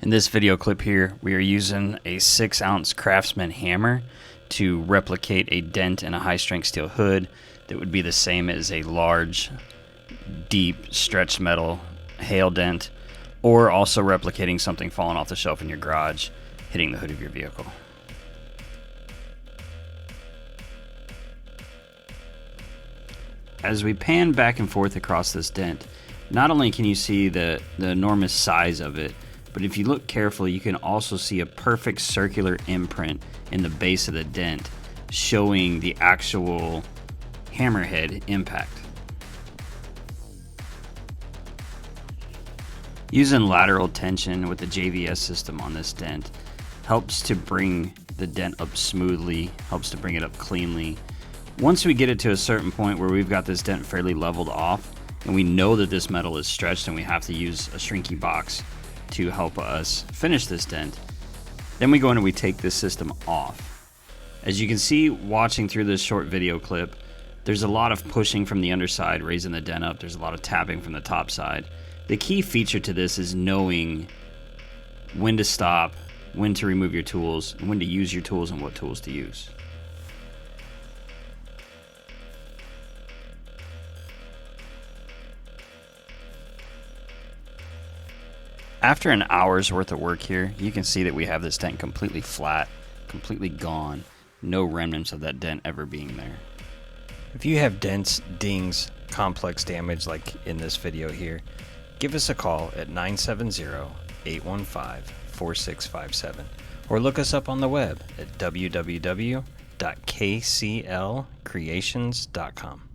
In this video clip here, we are using a 6-ounce Craftsman hammer to replicate a dent in a high-strength steel hood that would be the same as a large, deep, stretched metal hail dent, or also replicating something falling off the shelf in your garage, hitting the hood of your vehicle. As we pan back and forth across this dent, not only can you see the enormous size of it, but if you look carefully, you can also see a perfect circular imprint in the base of the dent, showing the actual hammerhead impact. Using lateral tension with the JVS system on this dent helps to bring the dent up smoothly, helps to bring it up cleanly. Once we get it to a certain point where we've got this dent fairly leveled off, and we know that this metal is stretched and we have to use a shrinky box to help us finish this dent, then we go in and we take this system off. As you can see watching through this short video clip, there's a lot of pushing from the underside, raising the dent up. There's a lot of tapping from the top side. The key feature to this is knowing when to stop, when to remove your tools, and when to use your tools and what tools to use. After an hour's worth of work here, you can see that we have this dent completely flat, completely gone, no remnants of that dent ever being there. If you have dents, dings, complex damage like in this video here, give us a call at 970-815-4657 or look us up on the web at www.kclcreations.com.